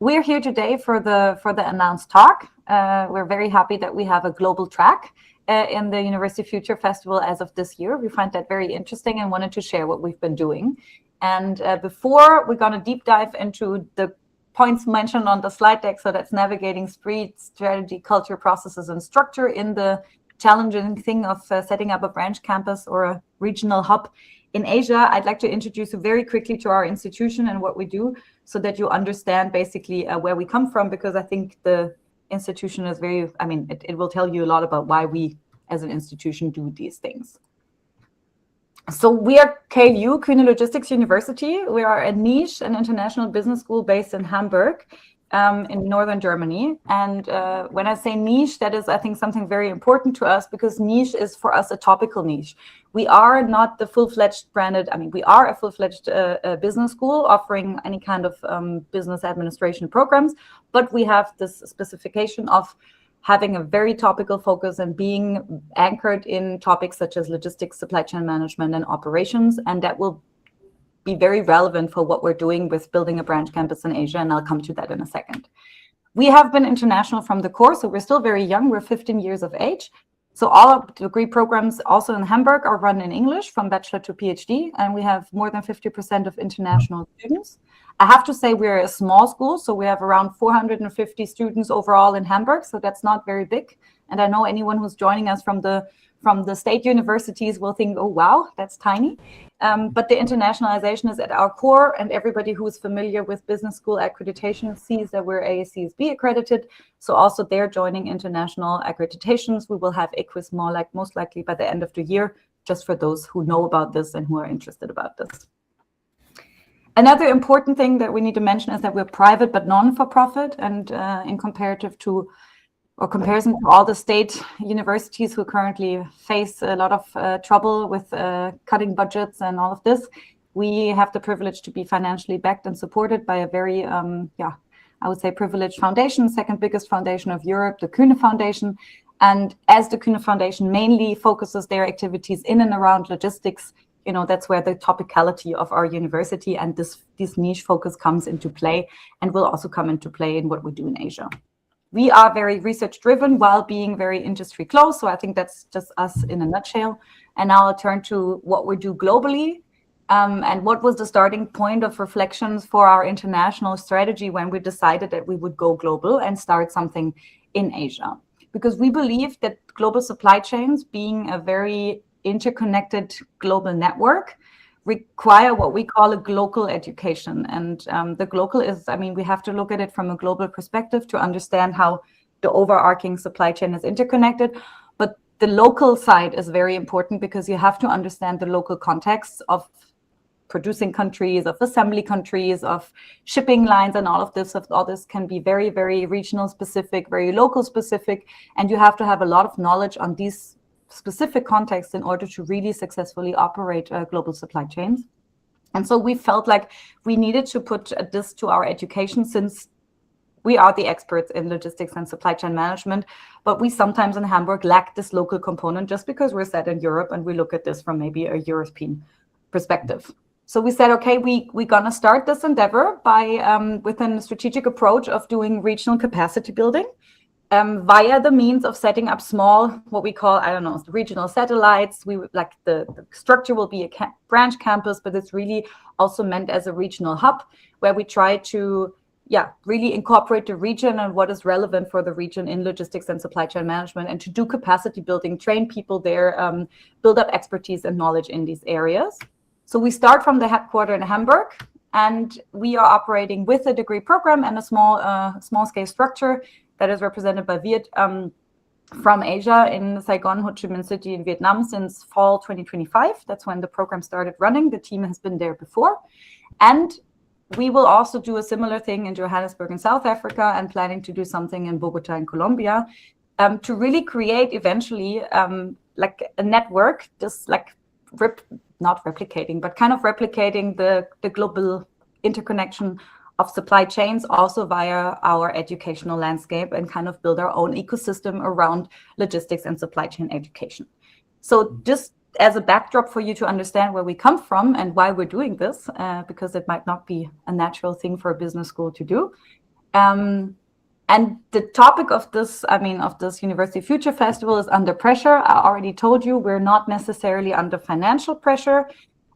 We're here today for the announced talk. We're very happy that we have a global track in the University Future Festival as of this year. We find that very interesting and wanted to share what we've been doing. And before we're going to deep dive into the points mentioned on the slide deck, so that's navigating speed, strategy, culture, processes, and structure in the challenging thing of setting up a branch campus or a regional hub in Asia, I'd like to introduce you very quickly to our institution and what we do so that you understand basically where we come from, because I think the institution is it will tell you a lot about why we as an institution do these things. So we are KLU, KLU Logistics University. We are a niche and international business school based in Hamburg, in northern Germany. And when I say niche, that is, I think, something very important to us, because niche is for us a topical niche. We are not the full-fledged branded, we are a full-fledged business school offering any kind of business administration programs, but we have this specification of having a very topical focus and being anchored in topics such as logistics, supply chain management, and operations. And that will be very relevant for what we're doing with building a branch campus in Asia, and I'll come to that in a second. We have been international from the core, so we're still very young. We're 15 years of age. So all of the degree programs also in Hamburg are run in English from bachelor to PhD, and we have more than 50% of international students. I have to say we're a small school, so we have around 450 students overall in Hamburg, so that's not very big. And I know anyone who's joining us from the state universities will think, oh, wow, that's tiny. But the internationalization is at our core, and everybody who is familiar with business school accreditation sees that we're AACSB accredited. So also they're joining international accreditations. We will have EQUIS most likely by the end of the year, just for those who know about this and who are interested about this. Another important thing that we need to mention is that we're private but non-for-profit, and in comparison to all the state universities who currently face a lot of trouble with cutting budgets and all of this, we have the privilege to be financially backed and supported by a very, I would say, privileged foundation, second biggest foundation of Europe, the Kühne Foundation. And as the Kühne Foundation mainly focuses their activities in and around logistics, that's where the topicality of our university and this niche focus comes into play, and will also come into play in what we do in Asia. We are very research-driven while being very industry-close, so I think that's just us in a nutshell. And now I'll turn to what we do globally, and what was the starting point of reflections for our international strategy when we decided that we would go global and start something in Asia. Because we believe that global supply chains, being a very interconnected global network, require what we call a global education. And the global is, we have to look at it from a global perspective to understand how the overarching supply chain is interconnected. But the local side is very important, because you have to understand the local context of producing countries, of assembly countries, of shipping lines, and all of this. All this can be very, very regional specific, very local specific. And you have to have a lot of knowledge on these specific context in order to really successfully operate global supply chains. And so we felt like we needed to put this to our education, since we are the experts in logistics and supply chain management, but we sometimes in Hamburg lack this local component just because we're set in Europe and we look at this from maybe a European perspective. So we said, okay, we're going to start this endeavor by within a strategic approach of doing regional capacity building, via the means of setting up small, what we call, regional satellites. The structure will be a branch campus, but it's really also meant as a regional hub, where we try to, really incorporate the region and what is relevant for the region in logistics and supply chain management, and to do capacity building, train people there, build up expertise and knowledge in these areas. So we start from the headquarters in Hamburg, and we are operating with a degree program and a small scale structure that is represented by Viet from Asia in Saigon, Ho Chi Minh City in Vietnam since fall 2025. That's when the program started running. The team has been there before. And we will also do a similar thing in Johannesburg in South Africa, and planning to do something in Bogota in Colombia, to really create eventually a network, just not replicating, but kind of replicating the global interconnection of supply chains also via our educational landscape, and kind of build our own ecosystem around logistics and supply chain education. So just as a backdrop for you to understand where we come from and why we're doing this, because it might not be a natural thing for a business school to do. And the topic of this, of this University Future Festival is under pressure. I already told you we're not necessarily under financial pressure,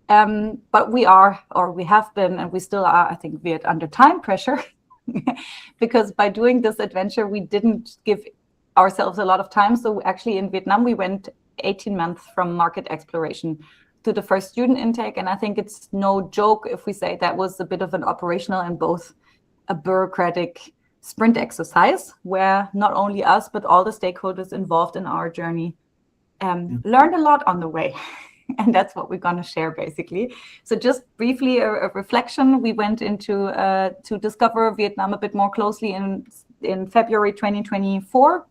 but we are, or we have been, and we still are, I think, Viet, under time pressure. Because by doing this adventure, we didn't give ourselves a lot of time. So actually in Vietnam, we went 18 months from market exploration to the first student intake. And I think it's no joke if we say that was a bit of an operational and both a bureaucratic sprint exercise where not only us, but all the stakeholders involved in our journey learned a lot on the way. And that's what we're going to share, basically. So just briefly, a reflection. We went into to discover Vietnam a bit more closely in February 2024.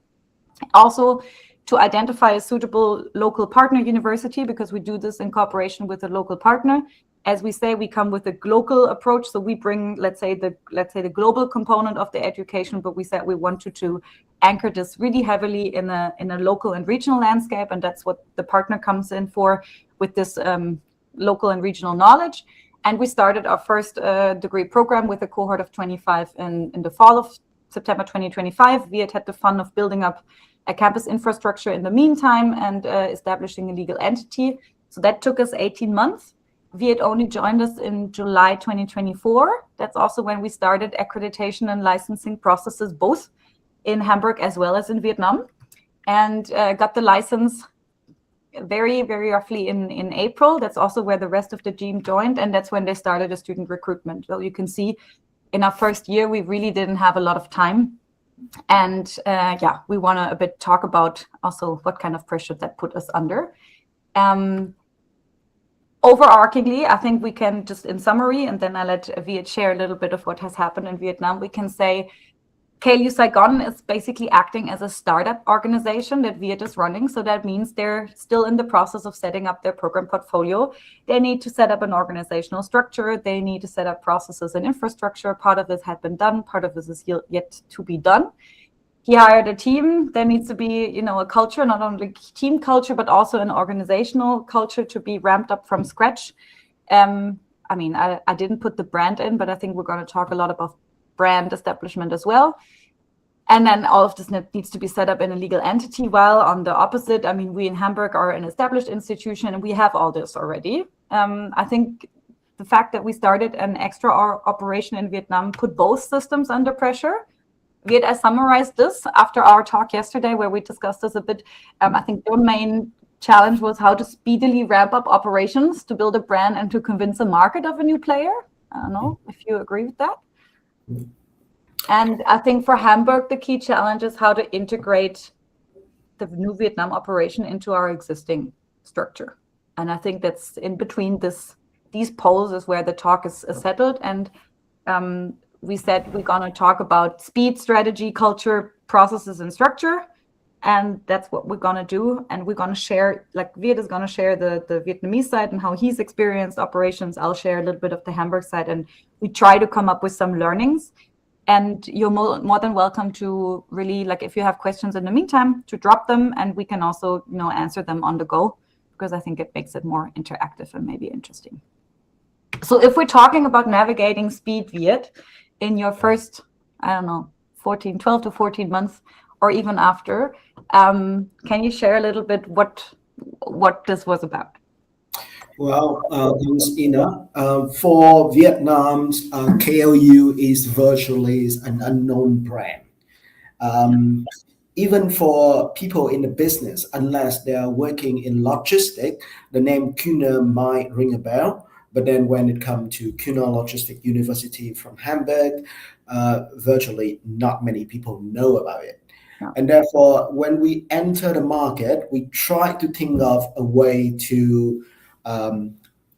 Also, to identify a suitable local partner university, because we do this in cooperation with a local partner. As we say, we come with a global approach. So we bring, let's say the global component of the education, but we said we wanted to anchor this really heavily in a local and regional landscape. And that's what the partner comes in for with this local and regional knowledge. And we started our first degree program with a cohort of 25 in the fall of September 2025. Viet had the fun of building up a campus infrastructure in the meantime and establishing a legal entity. So that took us 18 months. Viet only joined us in July 2024. That's also when we started accreditation and licensing processes, both in Hamburg as well as in Vietnam, and got the license very, very roughly in April. That's also where the rest of the team joined, and that's when they started the student recruitment. So you can see in our first year, we really didn't have a lot of time. And we want to a bit talk about also what kind of pressure that put us under. Overarchingly, I think we can just in summary, and then I let Viet share a little bit of what has happened in Vietnam. We can say KLU Saigon is basically acting as a startup organization that Viet is running. So that means they're still in the process of setting up their program portfolio. They need to set up an organizational structure. They need to set up processes and infrastructure. Part of this had been done. Part of this is yet to be done. He hired a team. There needs to be, a culture, not only team culture, but also an organizational culture to be ramped up from scratch. I didn't put the brand in, but I think we're going to talk a lot about brand establishment as well. And then all of this needs to be set up in a legal entity, while on the opposite, we in Hamburg are an established institution and we have all this already. I think the fact that we started an extra operation in Vietnam put both systems under pressure. Viet, I summarized this after our talk yesterday where we discussed this a bit. I think the main challenge was how to speedily ramp up operations to build a brand and to convince a market of a new player. I don't know if you agree with that. And I think for Hamburg, the key challenge is how to integrate the new Vietnam operation into our existing structure. And I think that's in between these poles is where the talk is settled. And we said we're going to talk about speed, strategy, culture, processes, and structure. And that's what we're going to do. And we're going to share, like Viet is going to share the Vietnamese side and how he's experienced operations. I'll share a little bit of the Hamburg side. And we try to come up with some learnings. And you're more than welcome to really, if you have questions in the meantime, to drop them. And we can also, answer them on the go, because I think it makes it more interactive and maybe interesting. So if we're talking about navigating speed, Viet, in your first, 12 to 14 months, or even after, can you share a little bit what this was about? Well, thanks, Ina. For Vietnam's KLU is virtually an unknown brand. Even for people in the business, unless they are working in logistics, the name Kühne might ring a bell. But then when it comes to Kühne Logistic University from Hamburg, virtually not many people know about it. Yeah. And therefore, when we enter the market, we try to think of a way to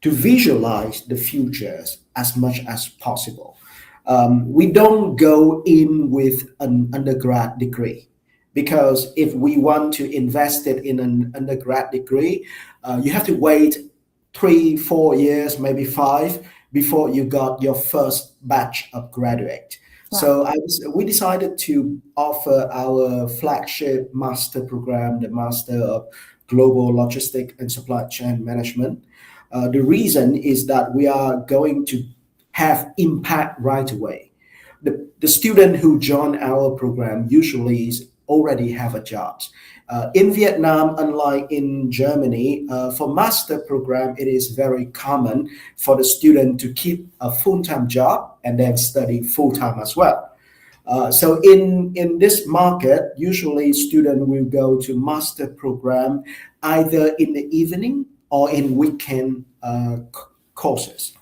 visualize the futures as much as possible. We don't go in with an undergrad degree, because if we want to invest it in an undergrad degree, you have to wait 3-4 years, maybe 5, before you got your first batch of graduate. Wow. So we decided to offer our flagship master program, the Master of Global Logistics and Supply Chain Management. The reason is that we are going to have impact right away. the student who join our program usually already have a job. In Vietnam, unlike in Germany, for master program, it is very common for the student to keep a full-time job and then study full-time as well. So in this market, usually student will go to master program either in the evening or in weekend courses.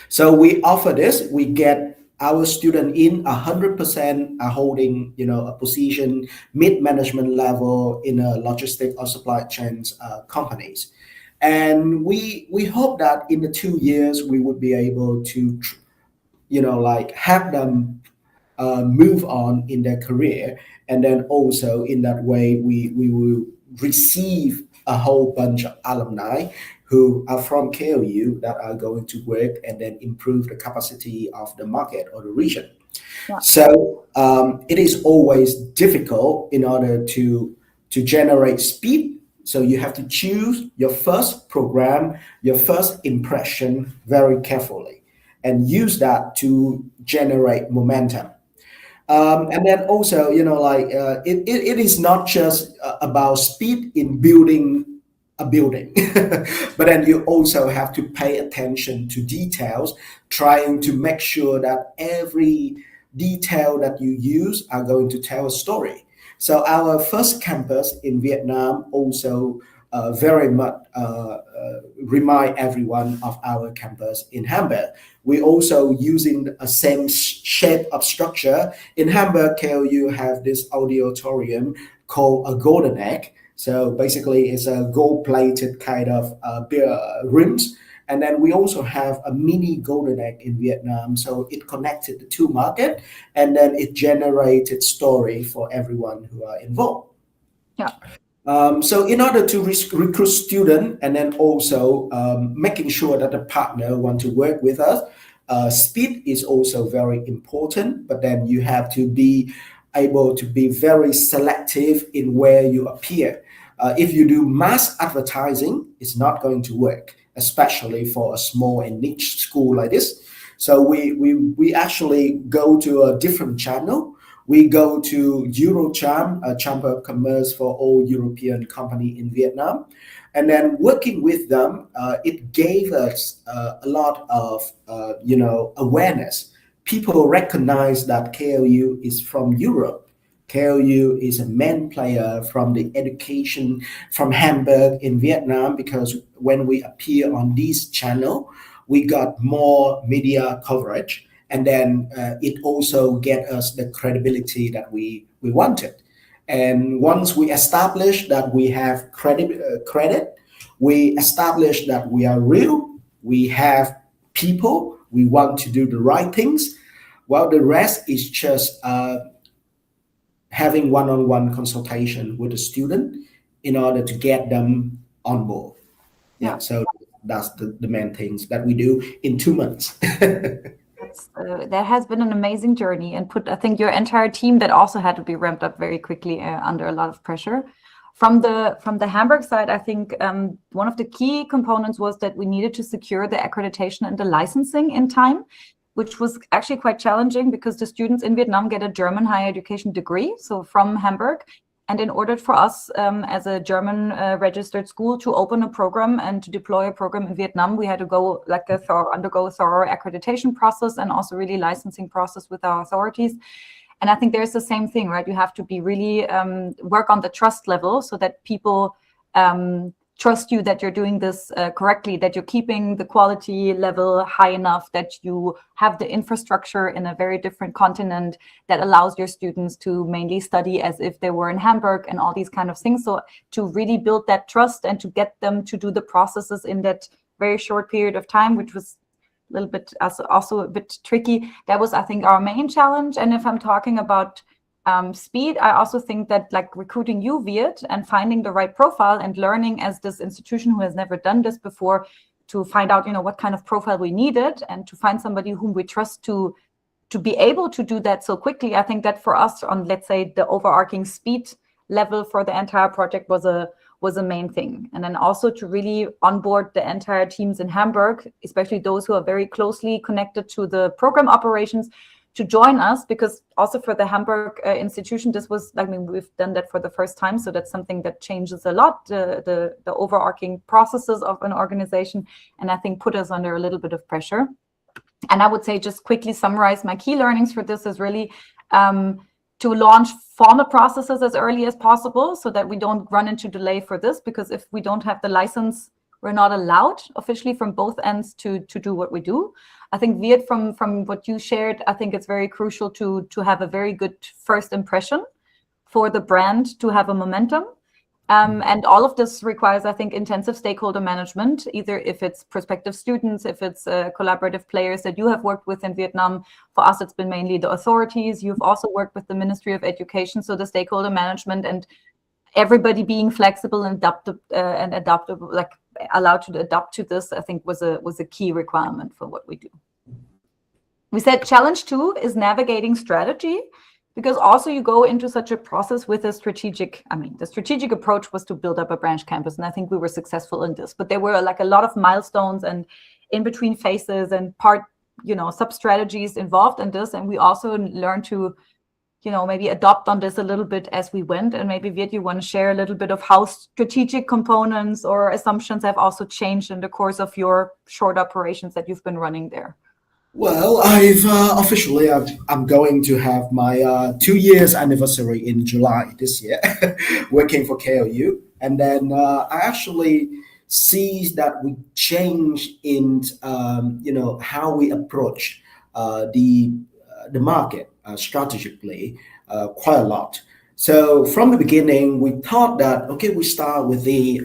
So we offer this. We get our student in 100% are holding, a position mid-management level in a logistic or supply chains companies, and we hope that in the 2 years we would be able to, have them move on in their career, and then also in that way we will receive a whole bunch of alumni who are from KLU that are going to work and then improve the capacity of the market or the region. Yeah. So it is always difficult in order to generate speed. So you have to choose your first program, your first impression very carefully, and use that to generate momentum. And then also, it is not just about speed in building a building, but then you also have to pay attention to details, trying to make sure that every detail that you use are going to tell a story. So our first campus in Vietnam also very much remind everyone of our campus in Hamburg. We also using a same shape of structure. In Hamburg, KLU have this auditorium called a golden egg. So basically it's a gold-plated kind of rooms. And then we also have a mini golden egg in Vietnam. So it connected the two markets, and then it generated story for everyone who are involved. Yeah. So in order to recruit students, and then also making sure that the partner want to work with us, speed is also very important, but then you have to be able to be very selective in where you appear. If you do mass advertising, it's not going to work, especially for a small and niche school like this. So we actually go to a different channel. We go to Eurocham, a chamber of commerce for all European company in Vietnam. And then working with them, it gave us a lot of, awareness. People recognize that KLU is from Europe. KLU is a main player from the education from Hamburg in Vietnam, because when we appear on this channel, we got more media coverage. And then it also get us the credibility that we wanted. And once we establish that we have credit, we establish that we are real, we have people, we want to do the right things. Well, the rest is just having one-on-one consultation with the student in order to get them on board. Yeah. So that's the main things that we do in 2 months. That has been an amazing journey, and I think your entire team that also had to be ramped up very quickly under a lot of pressure. From the Hamburg side, I think one of the key components was that we needed to secure the accreditation and the licensing in time, which was actually quite challenging because the students in Vietnam get a German higher education degree, so from Hamburg. And in order for us as a German registered school to open a program and to deploy a program in Vietnam, we had to go undergo a thorough accreditation process and also really licensing process with our authorities. And I think there's the same thing, right? You have to be really work on the trust level so that people trust you that you're doing this correctly, that you're keeping the quality level high enough, that you have the infrastructure in a very different continent that allows your students to mainly study as if they were in Hamburg and all these kind of things. So to really build that trust and to get them to do the processes in that very short period of time, which was a little bit also a bit tricky, that was, I think, our main challenge. And if I'm talking about speed, I also think that like recruiting you, Viet, and finding the right profile and learning as this institution who has never done this before to find out, what kind of profile we needed and to find somebody whom we trust to be able to do that so quickly. I think that for us on, let's say, the overarching speed level for the entire project was a main thing. And then also to really onboard the entire teams in Hamburg, especially those who are very closely connected to the program operations, to join us, because also for the Hamburg institution, this was, I mean, we've done that for the first time. So that's something that changes a lot, the overarching processes of an organization, and I think put us under a little bit of pressure. And I would say, just quickly summarize my key learnings for this is really to launch formal processes as early as possible so that we don't run into delay for this, because if we don't have the license, we're not allowed officially from both ends to do what we do. I think Viet, from what you shared, I think it's very crucial to have a very good first impression for the brand to have a momentum. And all of this requires, I think, intensive stakeholder management, either if it's prospective students, if it's collaborative players that you have worked with in Vietnam. For us, it's been mainly the authorities. You've also worked with the Ministry of Education. So the stakeholder management and everybody being flexible and adaptable, like allowed to adapt to this, I think was a key requirement for what we do. We said challenge 2 is navigating strategy, because also you go into such a process with a strategic, the strategic approach was to build up a branch campus, and I think we were successful in this, but there were like a lot of milestones and in between phases and sub strategies involved in this, and we also learned to maybe adopt on this a little bit as we went. And maybe Viet, you want to share a little bit of how strategic components or assumptions have also changed in the course of your short operations that you've been running there. Well, I've officially, I'm going to have my 2 years anniversary in July this year, working for KLU, and then I actually see that we change in how we approach the market strategically quite a lot. So from the beginning, we thought that we start with the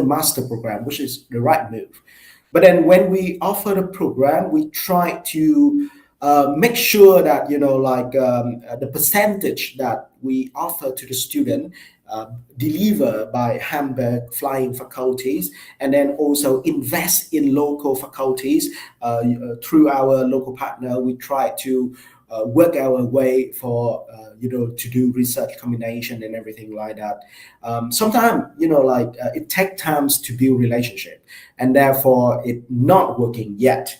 master program, which is the right move. But then when we offer the program, we try to make sure that the percentage that we offer to the student deliver by Hamburg flying faculties, and then also invest in local faculties through our local partner. We try to work our way for to do research combination and everything like that. Sometimes it takes time to build relationship, and therefore it not working yet.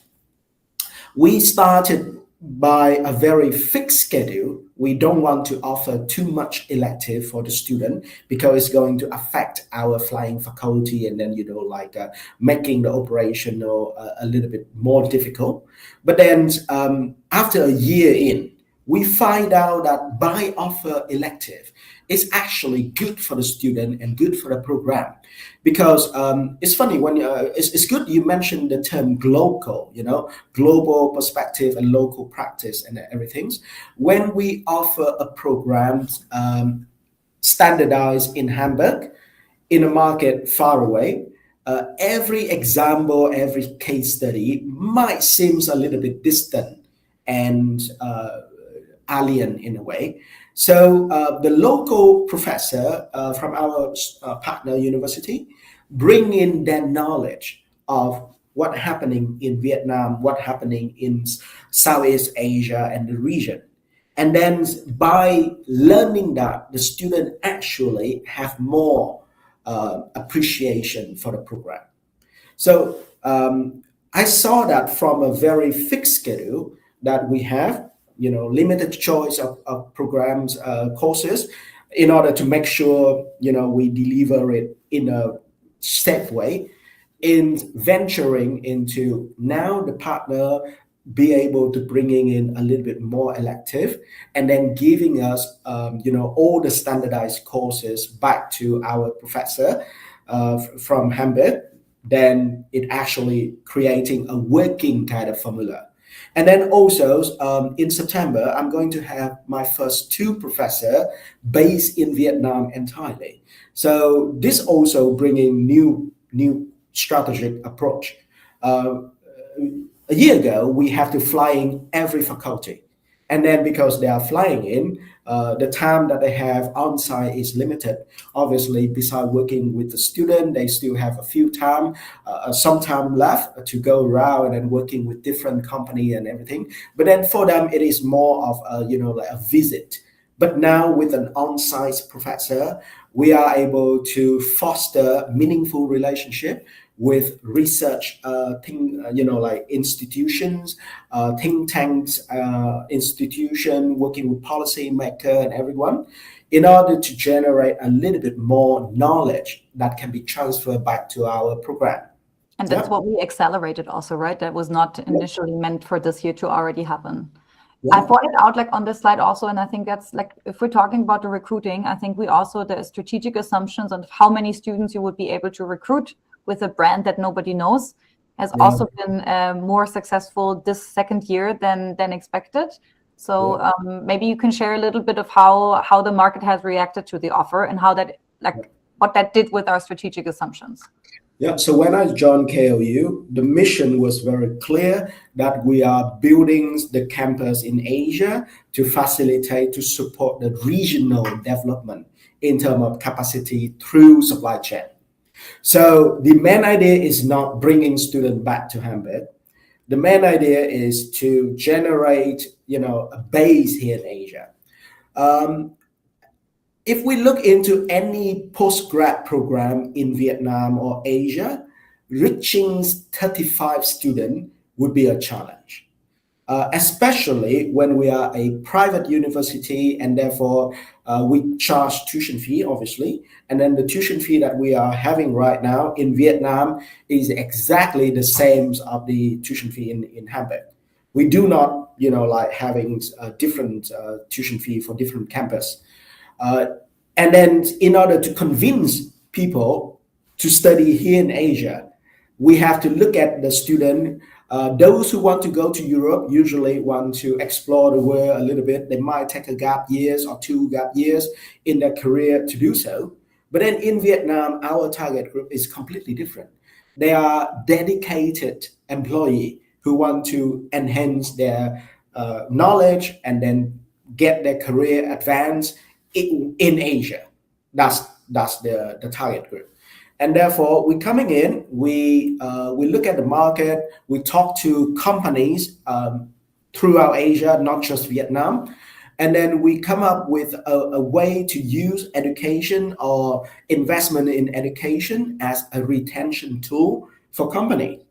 We started by a very fixed schedule. We don't want to offer too much elective for the student, because it's going to affect our flying faculty, and then making the operational a little bit more difficult. But then after a year in, we find out that by offer elective, it's actually good for the student and good for the program, because it's funny when it's good you mentioned the term global, global perspective and local practice and everything. When we offer a program standardized in Hamburg, in a market far away, every example, every case study might seem a little bit distant and alien in a way. So the local professor from our partner university bring in their knowledge of what happening in Vietnam, what happening in Southeast Asia and the region. And then by learning that, the student actually have more appreciation for the program. So I saw that from a very fixed schedule that we have, limited choice of programs, courses, in order to make sure, we deliver it in a safe way, in venturing into now the partner be able to bringing in a little bit more elective, and then giving us, all the standardized courses back to our professor from Hamburg. Then it actually creating a working kind of formula. And then also in September, I'm going to have my first 2 professors based in Vietnam entirely. So this also bringing new strategic approach. A year ago, we have to fly in every faculty. And then because they are flying in, the time that they have on site is limited. Obviously, besides working with the student, they still have a few some time left to go around and working with different company and everything. But then for them, it is more of a visit But now with an on-site professor, we are able to foster meaningful relationship with research like institutions, think tanks, institution working with policymaker and everyone, in order to generate a little bit more knowledge that can be transferred back to our program. And that's what we accelerated also, right? That was not initially meant for this year to already happen. I pointed out like on this slide also, and I think that's like, if we're talking about the recruiting, I think we also, the strategic assumptions on how many students you would be able to recruit with a brand that nobody knows has also been more successful this second year than expected. So maybe you can share a little bit of how the market has reacted to the offer and how that, like what that did with our strategic assumptions. Yeah, so when I joined KLU, the mission was very clear that we are building the campus in Asia to facilitate, to support the regional development in terms of capacity through supply chain. So the main idea is not bringing students back to Hamburg. The main idea is to generate, a base here in Asia. If we look into any postgrad program in Vietnam or Asia, reaching 35 students would be a challenge, especially when we are a private university and therefore we charge tuition fee, obviously. And then the tuition fee that we are having right now in Vietnam is exactly the same as the tuition fee in Hamburg. We do not, like having a different tuition fee for different campus. And then in order to convince people to study here in Asia, we have to look at the student. Those who want to go to Europe usually want to explore the world a little bit. They might take a gap years or 2 gap years in their career to do so. But then in Vietnam, our target group is completely different. They are dedicated employees who want to enhance their knowledge and then get their career advanced in Asia. That's the target group. And therefore, we're coming in, we look at the market, we talk to companies throughout Asia, not just Vietnam, and then we come up with a way to use education or investment in education as a retention tool for company.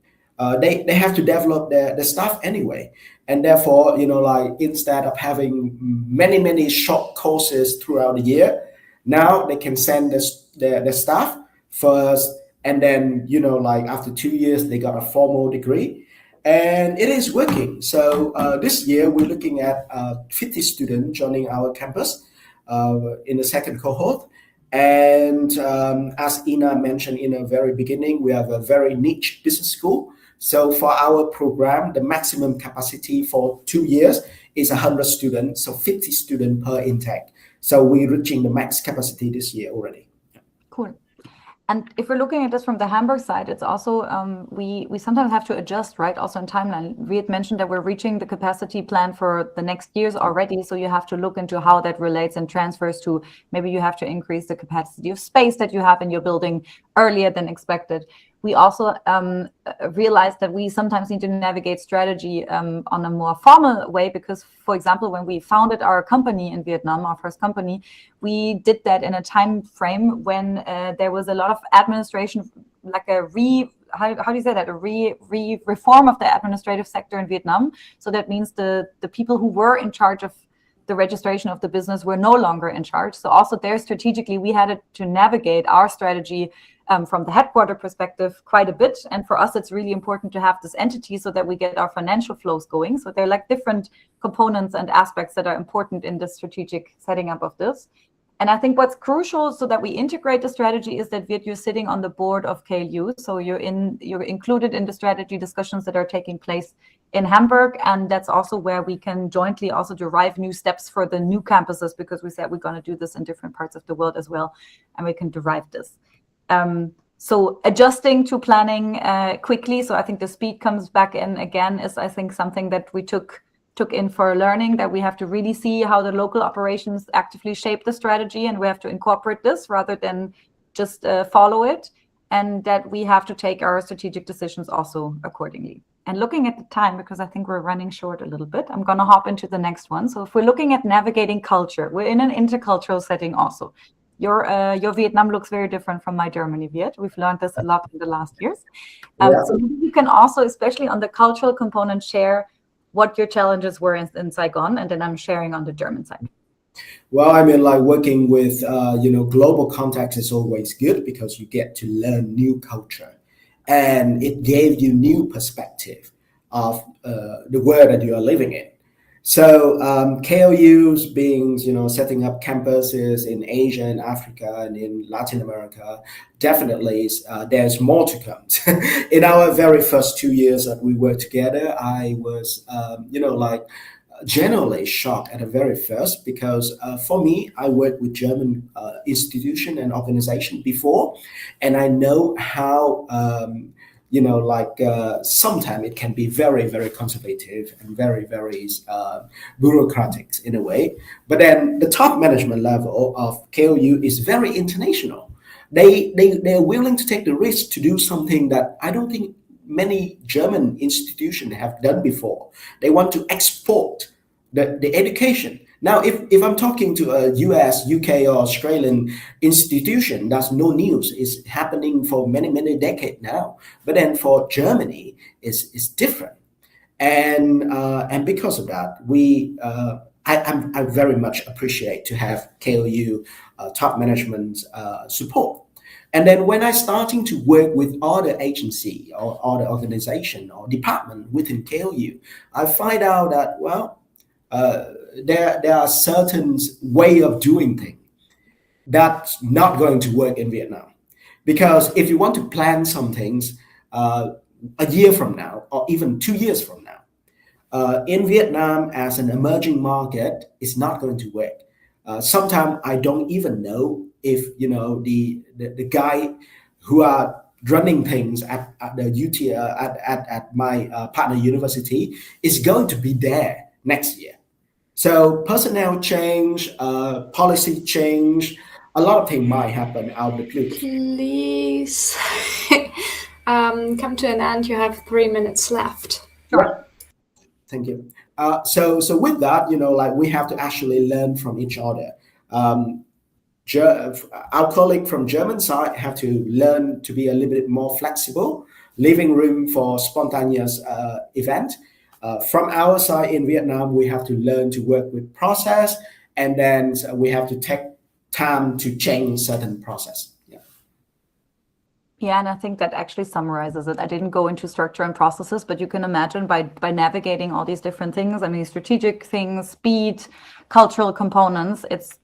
They have to develop their staff anyway. And therefore, like instead of having many short courses throughout the year, now they can send their staff first, and then like after 2 years they got a formal degree, and it is working. So this year we're looking at 50 students joining our campus in the second cohort. And as Ina mentioned in the very beginning, we have a very niche business school. So for our program, the maximum capacity for 2 years is 100 students, so 50 students per intake. So we're reaching the max capacity this year already. Cool. And if we're looking at this from the Hamburg side, it's also, we sometimes have to adjust, right? Also in timeline, we had mentioned that we're reaching the capacity plan for the next years already. So you have to look into how that relates and transfers to, maybe you have to increase the capacity of space that you have in your building earlier than expected. We also realized that we sometimes need to navigate strategy on a more formal way, because, for example, when we founded our company in Vietnam, our first company, we did that in a time frame when there was a lot of administration, like a how do you say that? A reform of the administrative sector in Vietnam. So that means the people who were in charge of the registration of the business were no longer in charge. So also there strategically, we had to navigate our strategy from the headquarter perspective quite a bit. And for us, it's really important to have this entity so that we get our financial flows going. So they're like different components and aspects that are important in the strategic setting up of this. And I think what's crucial so that we integrate the strategy is that Viet, you're sitting on the board of KLU. So you're included in the strategy discussions that are taking place in Hamburg. And that's also where we can jointly also derive new steps for the new campuses, because we said we're going to do this in different parts of the world as well. And we can derive this. So adjusting to planning quickly. So I think the speed comes back in again is, I think, something that we took in for learning, that we have to really see how the local operations actively shape the strategy, and we have to incorporate this rather than just follow it, and that we have to take our strategic decisions also accordingly. And looking at the time, because I think we're running short a little bit, I'm going to hop into the next one. So if we're looking at navigating culture, we're in an intercultural setting also. Your Vietnam looks very different from my Germany, Viet. We've learned this a lot in the last years. So you can also, especially on the cultural component, share what your challenges were in Saigon, and then I'm sharing on the German side. Well, I mean, like working with, global context is always good because you get to learn new culture, and it gave you new perspective of the world that you are living in. So KLU's being, setting up campuses in Asia and Africa and in Latin America, definitely there's more to come. In our very first 2 years that we worked together, I was, generally shocked at the very first because for me, I worked with German institution and organization before, and I know how sometimes it can be very, very conservative and very, very bureaucratic in a way. But then the top management level of KLU is very international. They're willing to take the risk to do something that I don't think many German institutions have done before. They want to export the education. Now, if I'm talking to a US, UK, or Australian institution, that's no news. It's happening for many, many decades now. But then for Germany, it's different. And because of that, I very much appreciate to have KLU top management support. And then when I starting to work with other agency or other organization or department within KLU, I find out that, there are certain way of doing things that's not going to work in Vietnam. Because if you want to plan some things a year from now or even 2 years from now, in Vietnam as an emerging market, it's not going to work. Sometimes I don't even know if the guy who are running things at the UT at my partner university is going to be there next year. So personnel change, policy change, a lot of things might happen out of the blue. Please come to an end. You have 3 minutes left. Sure. Thank you. So with that, we have to actually learn from each other. Our colleague from German side have to learn to be a little bit more flexible, leaving room for spontaneous event. From our side in Vietnam, we have to learn to work with process, and then we have to take time to change certain process. Yeah, and I think that actually summarizes it. I didn't go into structure and processes, but you can imagine by navigating all these different things, I mean, strategic things, speed, cultural components, it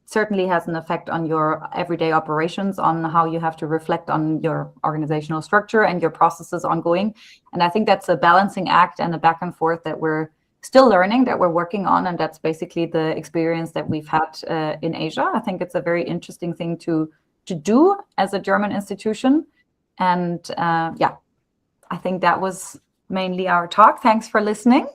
certainly has an effect on your everyday operations, on how you have to reflect on your organizational structure and your processes ongoing. And I think that's a balancing act and a back and forth that we're still learning, that we're working on. And that's basically the experience that we've had in Asia. I think it's a very interesting thing to do as a German institution. And I think that was mainly our talk. Thanks for listening.